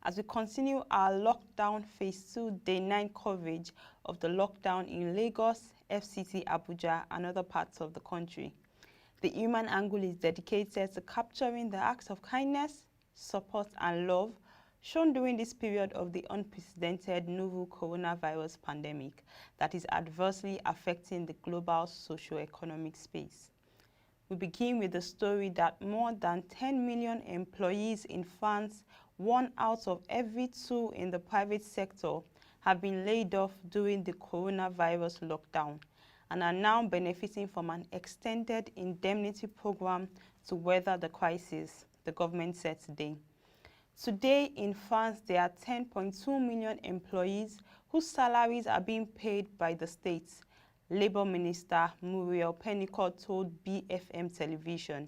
as we continue our lockdown phase 2 day 9 coverage of the lockdown in Lagos, FCT Abuja and other parts of the country. The human angle is dedicated to capturing the acts of kindness, support and love shown during this period of the unprecedented novel coronavirus pandemic that is adversely affecting the global socio-economic space. We begin with the story that more than 10 million employees in France, 1 out of every 2 in the private sector, have been laid off during the coronavirus lockdown and are now benefiting from an extended indemnity program to weather the crisis, the government said today. Today in France, there are 10.2 million employees whose salaries are being paid by the states, Labour Minister Muriel Pénicaud told BFM television.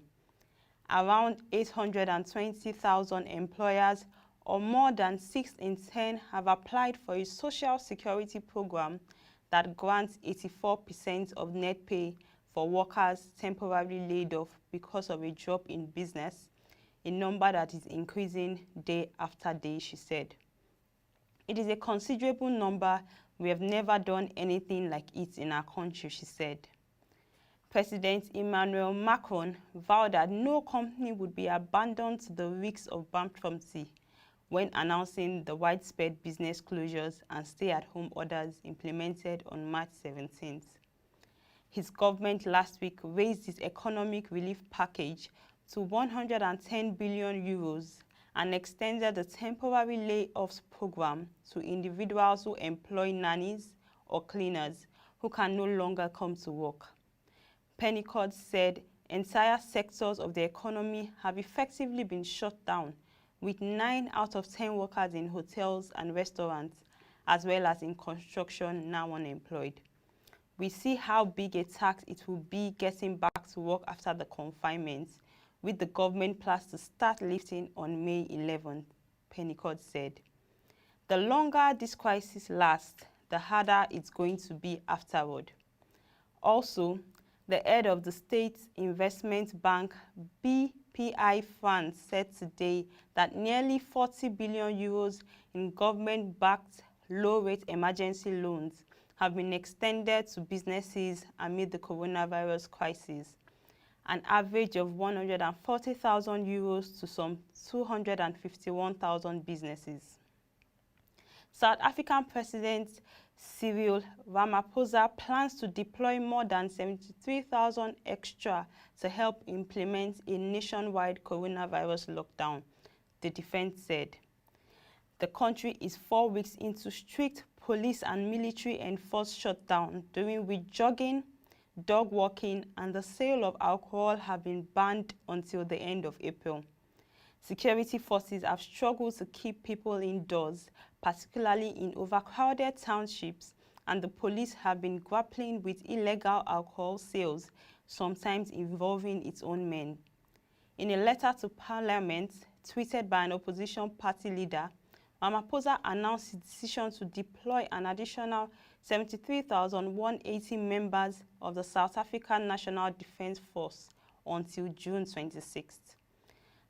Around 820,000 employers, or more than 6 in 10, have applied for a social security program that grants 84% of net pay for workers temporarily laid off because of a drop in business, a number that is increasing day after day, she said. It is a considerable number. We have never done anything like it in our country, she said. President Emmanuel Macron vowed that no company would be abandoned to the risks of bankruptcy when announcing the widespread business closures and stay-at-home orders implemented on March 17th. His government last week raised its economic relief package to 110 billion euros and extended the temporary layoffs program to individuals who employ nannies or cleaners who can no longer come to work. Pénicaud said entire sectors of the economy have effectively been shut down, with 9 out of 10 workers in hotels and restaurants, as well as in construction, now unemployed. We see how big a tax it will be getting back to work after the confinement, with the government plans to start lifting on May 11th, Pénicaud said. The longer this crisis lasts, the harder it's going to be afterward. Also, the head of the State Investment Bank, BPI France, said today that nearly 40 billion euros in government-backed low-rate emergency loans have been extended to businesses amid the coronavirus crisis, an average of 140,000 euros to some 251,000 businesses. South African President Cyril Ramaphosa plans to deploy more than 73,000 extra to help implement a nationwide coronavirus lockdown, the defense said. The country is 4 weeks into strict police and military enforced shutdown, during which jogging, dog walking and the sale of alcohol have been banned until the end of April. Security forces have struggled to keep people indoors, particularly in overcrowded townships, and the police have been grappling with illegal alcohol sales, sometimes involving its own men. In a letter to Parliament, tweeted by an opposition party leader, Ramaphosa announced his decision to deploy an additional 73,180 members of the South African National Defence Force until June 26th.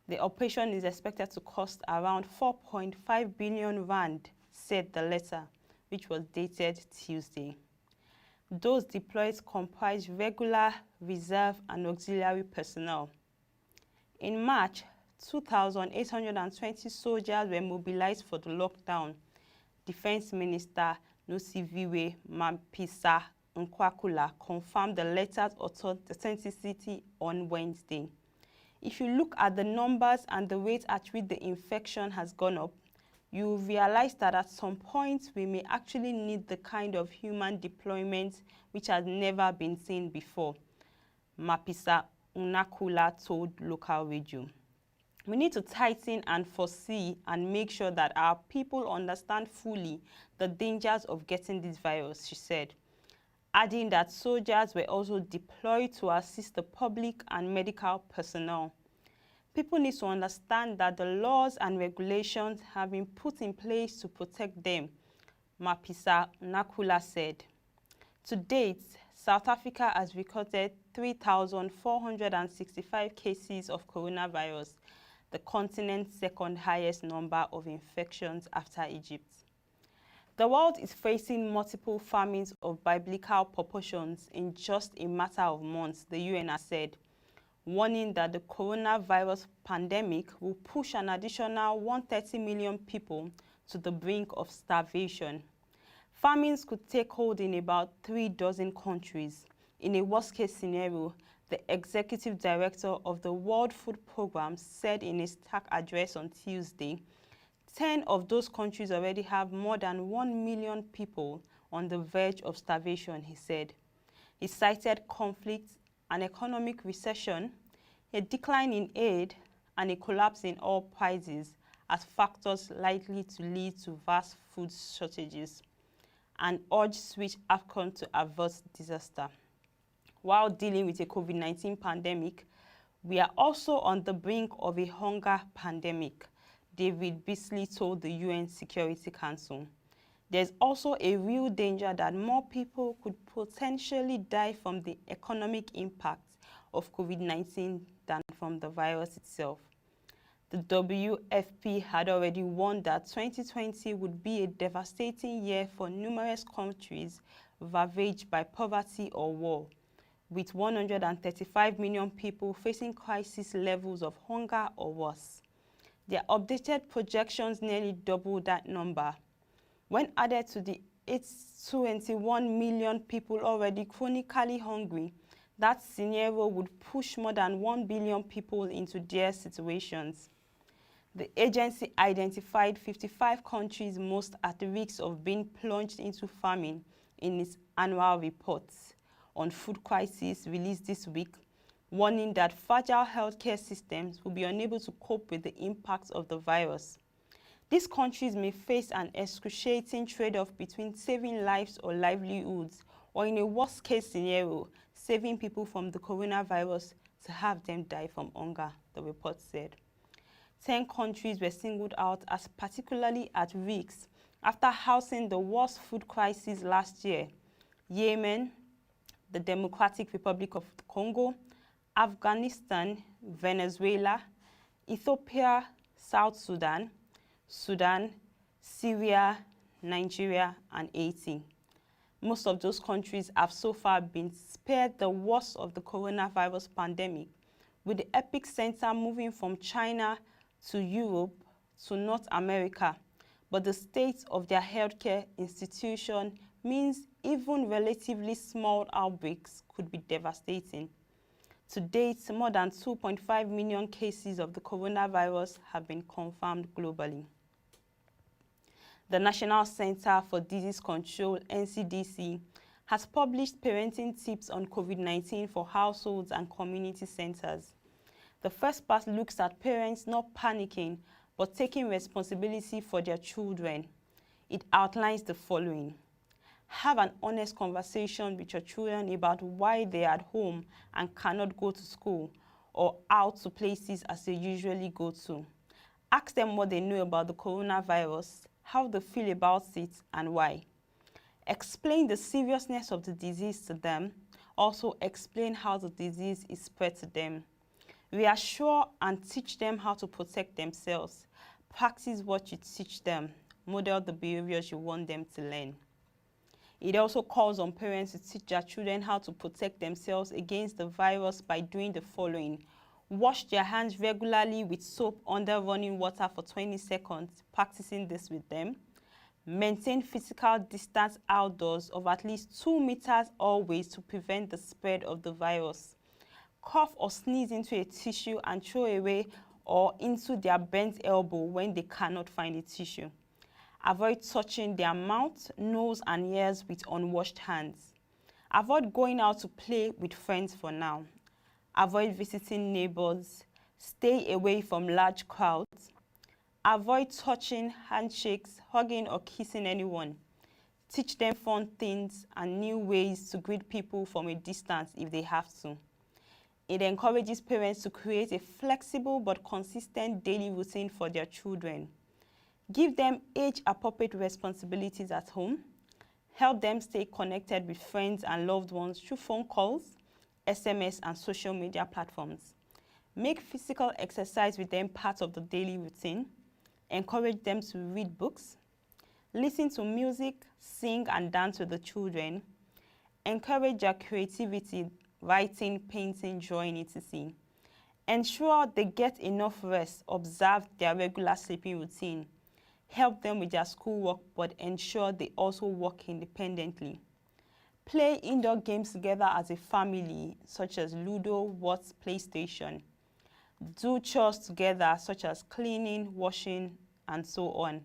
The operation is expected to cost around 4.5 billion rand, said the letter, which was dated Tuesday. Those deployed comprise regular, reserve and auxiliary personnel. In March, 2,820 soldiers were mobilized for the lockdown, Defense Minister Nosiviwe Mapisa Nkwakula confirmed the letter's authenticity on Wednesday. If you look at the numbers and the rate at which the infection has gone up, you will realize that at some point we may actually need the kind of human deployment which has never been seen before, Mapisa Nkwakula told local radio. We need to tighten and foresee and make sure that our people understand fully the dangers of getting this virus, she said, adding that soldiers were also deployed to assist the public and medical personnel. People need to understand that the laws and regulations have been put in place to protect them, Mapisa Nkwakula said. To date, South Africa has recorded 3,465 cases of coronavirus, the continent's second highest number of infections after Egypt. The world is facing multiple famines of biblical proportions in just a matter of months, the UN has said, warning that the coronavirus pandemic will push an additional 130 million people to the brink of starvation. Famines could take hold in about 36 countries. In a worst-case scenario, the executive director of the World Food Programme said in a stark address on Tuesday, 10 of those countries already have more than 1 million people on the verge of starvation, he said. He cited conflict, an economic recession, a decline in aid, and a collapse in oil prices as factors likely to lead to vast food shortages, and urged switch AFCON to avert disaster. While dealing with a COVID-19 pandemic, we are also on the brink of a hunger pandemic, David Beasley told the UN Security Council. There's also a real danger that more people could potentially die from the economic impact of COVID-19 than from the virus itself. The WFP had already warned that 2020 would be a devastating year for numerous countries ravaged by poverty or war, with 135 million people facing crisis levels of hunger or worse. Their updated projections nearly double that number. When added to the 821 million people already chronically hungry, that scenario would push more than 1 billion people into dire situations. The agency identified 55 countries most at risk of being plunged into famine in its annual report on food crisis released this week, warning that fragile healthcare systems will be unable to cope with the impacts of the virus. These countries may face an excruciating trade-off between saving lives or livelihoods, or in a worst-case scenario, saving people from the coronavirus to have them die from hunger, the report said. 10 countries were singled out as particularly at risk after housing the worst food crisis last year: Yemen, the Democratic Republic of the Congo, Afghanistan, Venezuela, Ethiopia, South Sudan, Sudan, Syria, Nigeria, and Haiti. Most of those countries have so far been spared the worst of the coronavirus pandemic, with the epicenter moving from China to Europe to North America. But the state of their healthcare institution means even relatively small outbreaks could be devastating. To date, more than 2.5 million cases of the coronavirus have been confirmed globally. The National Center for Disease Control, NCDC, has published parenting tips on COVID-19 for households and community centers. The first part looks at parents not panicking, but taking responsibility for their children. It outlines the following. Have an honest conversation with your children about why they are at home and cannot go to school or out to places as they usually go to. Ask them what they know about the coronavirus, how they feel about it, and why. Explain the seriousness of the disease to them. Also explain how the disease is spread to them. Reassure and teach them how to protect themselves. Practice what you teach them. Model the behaviors you want them to learn. It also calls on parents to teach their children how to protect themselves against the virus by doing the following. Wash their hands regularly with soap under running water for 20 seconds, practicing this with them. Maintain physical distance outdoors of at least 2 meters always to prevent the spread of the virus. Cough or sneeze into a tissue and throw away or into their bent elbow when they cannot find a tissue. Avoid touching their mouth, nose, and ears with unwashed hands. Avoid going out to play with friends for now. Avoid visiting neighbors. Stay away from large crowds. Avoid touching, handshakes, hugging, or kissing anyone. Teach them fun things and new ways to greet people from a distance if they have to. It encourages parents to create a flexible but consistent daily routine for their children. Give them age-appropriate responsibilities at home. Help them stay connected with friends and loved ones through phone calls, SMS, and social media platforms. Make physical exercise with them part of the daily routine. Encourage them to read books. Listen to music, sing and dance with the children. Encourage their creativity, writing, painting, drawing, etc. Ensure they get enough rest. Observe their regular sleeping routine. Help them with their schoolwork, but ensure they also work independently. Play indoor games together as a family, such as Ludo, What's, PlayStation. Do chores together, such as cleaning, washing, and so on.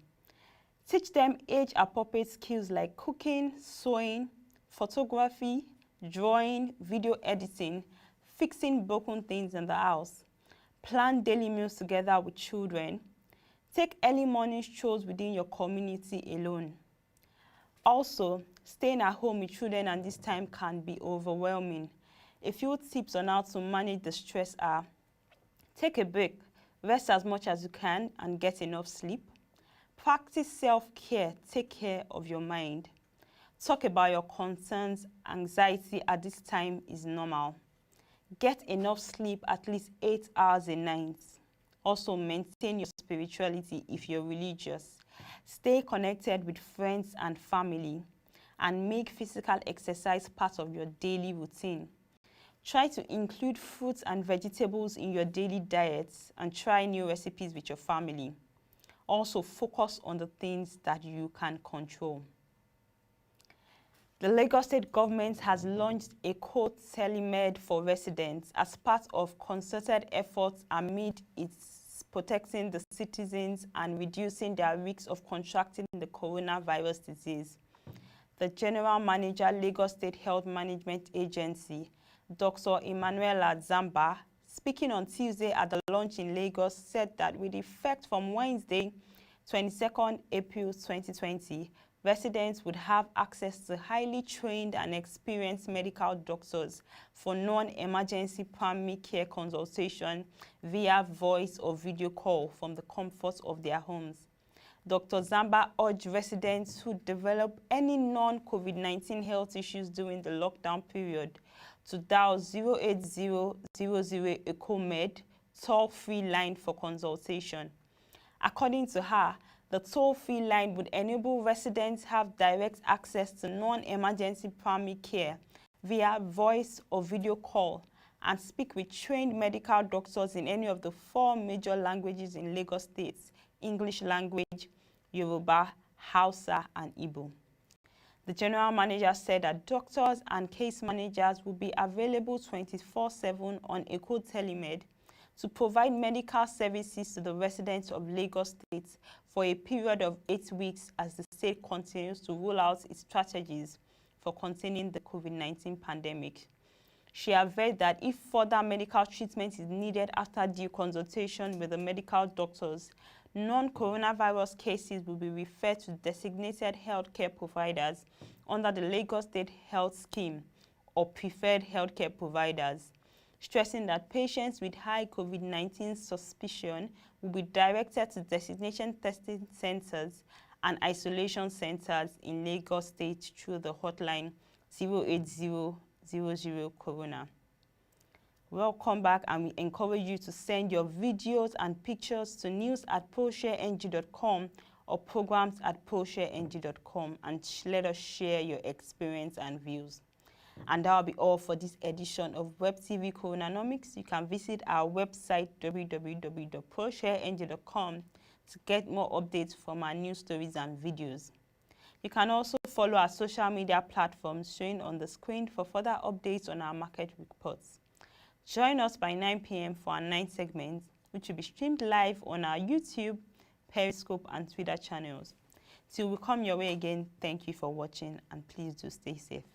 Teach them age-appropriate skills like cooking, sewing, photography, drawing, video editing, fixing broken things in the house. Plan daily meals together with children. Take early morning strolls within your community alone. Also, staying at home with children at this time can be overwhelming. A few tips on how to manage the stress are: take a break, rest as much as you can and get enough sleep. Practice self-care, take care of your mind. Talk about your concerns. Anxiety at this time is normal. Get enough sleep, at least 8 hours a night. Also, maintain your spirituality if you're religious. Stay connected with friends and family, and make physical exercise part of your daily routine. Try to include fruits and vegetables in your daily diets and try new recipes with your family. Also, focus on the things that you can control. The Lagos State government has launched a telemed for residents as part of concerted efforts amid its protecting the citizens and reducing their risks of contracting the coronavirus disease. The General Manager, Lagos State Health Management Agency, Dr. Emmanuela Zamba, speaking on Tuesday at the launch in Lagos, said that with effect from Wednesday, 22nd April 2020, residents would have access to highly trained and experienced medical doctors for non-emergency primary care consultation via voice or video call from the comfort of their homes. Dr. Zamba urged residents who develop any non-COVID-19 health issues during the lockdown period to dial 08000 ECOMED toll-free line for consultation. According to her, the toll-free line would enable residents have direct access to non-emergency primary care via voice or video call and speak with trained medical doctors in any of the 4 major languages in Lagos State: English language, Yoruba, Hausa, and Igbo. The general manager said that doctors and case managers will be available 24/7 on Eco Telemed to provide medical services to the residents of Lagos State for a period of 8 weeks as the state continues to roll out its strategies for containing the COVID-19 pandemic. She averred that if further medical treatment is needed after due consultation with the medical doctors, non-coronavirus cases will be referred to designated healthcare providers under the Lagos State Health Scheme or preferred healthcare providers, stressing that patients with high COVID-19 suspicion will be directed to destination testing centers and isolation centers in Lagos State through the hotline 08000 Corona. Welcome back, and we encourage you to send your videos and pictures to news@proshareng.com or programs@proshareng.com and let us share your experience and views. And that will be all for this edition of WebTV Coronanomics. You can visit our website www.proshareng.com to get more updates from our news stories and videos. You can also follow our social media platforms showing on the screen for further updates on our market reports. Join us by 9 p.m. for our 9th segment, which will be streamed live on our YouTube, Periscope, and Twitter channels. Till we come your way again, thank you for watching, and please do stay safe.